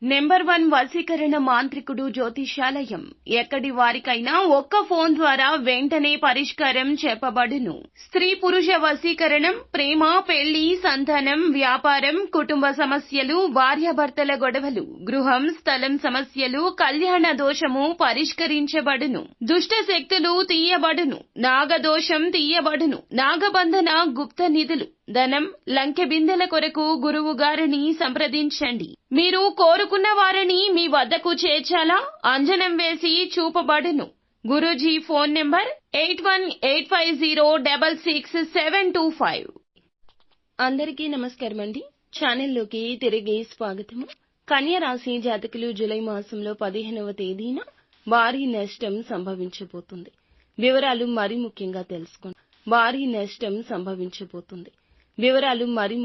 Number 1 వశీకరణ మాంత్రికుడు జ్యోతిష్యాలయం. ఎక్కడి వారికైనా ఒక్క ఫోన్ ద్వారా వెంటనే పరిష్కారం చెప్పబడును. స్త్రీ పురుష వశీకరణం, ప్రేమ, పెళ్లి, సంతానం, వ్యాపారం, కుటుంబ సమస్యలు, భార్యాభర్తల గొడవలు, గృహం, స్థలం సమస్యలు, కళ్యాణ దోషము పరిష్కరించబడును. దుష్ట శక్తులు తీయబడును. నాగదోషం తీయబడును. నాగబంధన, గుప్త నిధులు, ధనం, లంకె బిందెల కొరకు గురువు గారిని సంప్రదించండి. మీరు కోరుకున్న వారిని మీ వద్దకు చేర్చాలా? అంజనం వేసి చూపబడును. Guruji phone number 8185066725. అందరికీ నమస్కారం అండి. ఛానల్లోకి తిరిగి స్వాగతము. కన్యా రాశి జాతకులు జూలై మాసంలో 15వ తేదీన భారీ నష్టం సంభవించబోతుంది. వివరాలు మరీ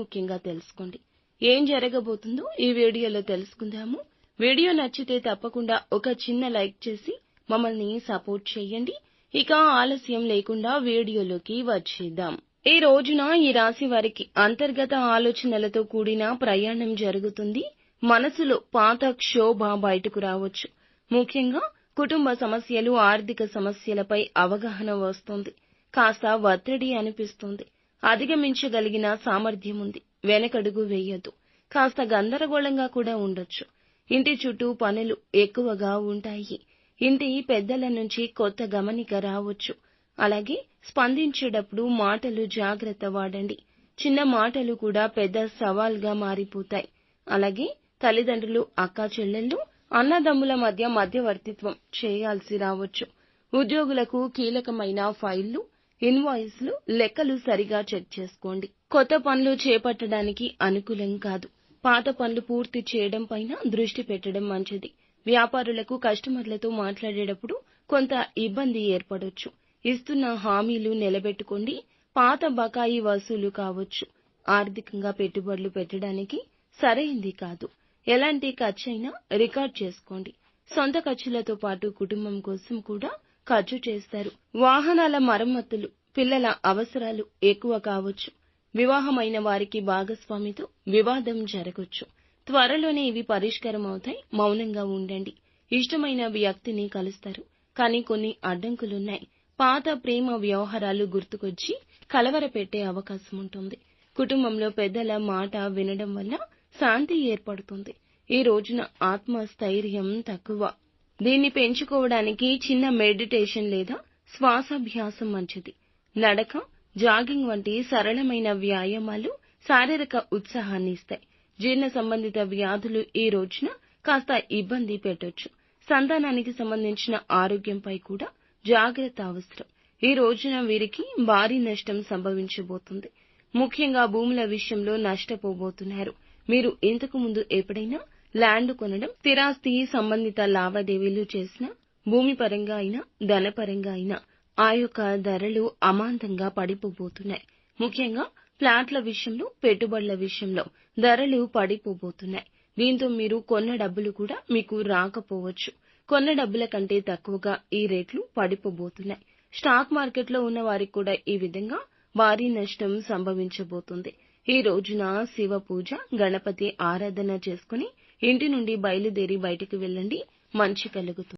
ముఖ్యంగా తెలుసుకోండి. ఏం జరగబోతుందో ఈ వీడియోలో తెలుసుకుందాము. వీడియో నచ్చితే తప్పకుండా ఒక చిన్న లైక్ చేసి మమ్మల్ని సపోర్ట్ చేయండి. ఇక ఆలస్యం లేకుండా వీడియోలోకి వచ్చేద్దాం. ఈ రోజున ఈ రాశి వారికి అంతర్గత ఆలోచనలతో కూడిన ప్రయాణం జరుగుతుంది. మనసులో పాత క్షోభ బయటకు రావచ్చు. ముఖ్యంగా కుటుంబ సమస్యలు, ఆర్థిక సమస్యలపై అవగాహన వస్తుంది. కాస్త ఒత్తిడి అనిపిస్తుంది. అధిగమించగలిగిన సామర్థ్యం ఉంది. వెనకడుగు వేయొద్దు. కాస్త గందరగోళంగా కూడా ఉండొచ్చు. ఇంటి చుట్టూ పనులు ఎక్కువగా ఉంటాయి. ఇంటి పెద్దల నుంచి కొత్త గమనిక రావచ్చు. అలాగే స్పందించేటప్పుడు మాటలు జాగ్రత్త వాడండి. చిన్న మాటలు కూడా పెద్ద సవాల్గా మారిపోతాయి. అలాగే తల్లిదండ్రులు, అక్కా చెల్లెళ్ళు, అన్నదమ్ముల మధ్య మధ్యవర్తిత్వం చేయాల్సి రావచ్చు. ఉద్యోగులకు కీలకమైన ఫైళ్లు, ఇన్వాయిస్లు, లెక్కలు సరిగా చెక్ చేసుకోండి. కొత్త పనులు చేపట్టడానికి అనుకూలం కాదు. పాత పనులు పూర్తి చేయడం పైన దృష్టి పెట్టడం మంచిది. వ్యాపారులకు కస్టమర్లతో మాట్లాడేటప్పుడు కొంత ఇబ్బంది ఏర్పడొచ్చు. ఇస్తున్న హామీలు నిలబెట్టుకోండి. పాత బకాయి వసూలు కావచ్చు. ఆర్థికంగా పెట్టుబడులు పెట్టడానికి సరైంది కాదు. ఎలాంటి ఖర్చైనా రికార్డ్ చేసుకోండి. సొంత ఖర్చులతో పాటు కుటుంబం కోసం కూడా ఖర్చు చేస్తారు. వాహనాల మరమ్మతులు, పిల్లల అవసరాలు ఎక్కువ కావచ్చు. వివాహమైన వారికి భాగస్వామితో వివాదం జరగొచ్చు. త్వరలోనే ఇవి పరిష్కారం అవుతాయి. మౌనంగా ఉండండి. ఇష్టమైన వ్యక్తిని కలుస్తారు. కానీ కొన్ని అడ్డంకులున్నాయి. పాత ప్రేమ వ్యవహారాలు గుర్తుకొచ్చి కలవరపెట్టే అవకాశం ఉంటుంది. కుటుంబంలో పెద్దల మాట వినడం వల్ల శాంతి ఏర్పడుతుంది. ఈ రోజున ఆత్మస్థైర్యం తక్కువ. దీన్ని పెంచుకోవడానికి చిన్న మెడిటేషన్ లేదా శ్వాసాభ్యాసం మంచిది. నడక, జాగింగ్ వంటి సరళమైన వ్యాయామాలు శారీరక ఉత్సాహాన్ని ఇస్తాయి. జీర్ణ సంబంధిత వ్యాధులు ఈ రోజున కాస్త ఇబ్బంది పెట్టొచ్చు. సంతానానికి సంబంధించిన ఆరోగ్యంపై కూడా జాగ్రత్త అవసరం. ఈ రోజున వీరికి భారీ నష్టం సంభవించబోతుంది. ముఖ్యంగా భూముల విషయంలో నష్టపోబోతున్నారు. మీరు ఇంతకు ముందు ఎప్పుడైనా ల్యాండ్ కొనడం, స్థిరాస్తి సంబంధిత లావాదేవీలు చేసినా, భూమి పరంగా అయినా, ధనపరంగా అయినా ఆ యొక్క ధరలు అమాంతంగా పడిపోబోతున్నాయి. ముఖ్యంగా ఫ్లాట్ల విషయంలో, పెట్టుబడుల విషయంలో ధరలు పడిపోబోతున్నాయి. దీంతో మీరు కొన్న డబ్బులు కూడా మీకు రాకపోవచ్చు. కొన్న డబ్బుల కంటే తక్కువగా ఈ రేట్లు పడిపోబోతున్నాయి. స్టాక్ మార్కెట్లో ఉన్న వారికి కూడా ఈ విధంగా భారీ నష్టం సంభవించబోతుంది. ఈ రోజున శివ పూజ, గణపతి ఆరాధన చేసుకుని ఇంటి నుండి బయలుదేరి బయటికి వెళ్ళండి. మంచి కలుగుతుంది.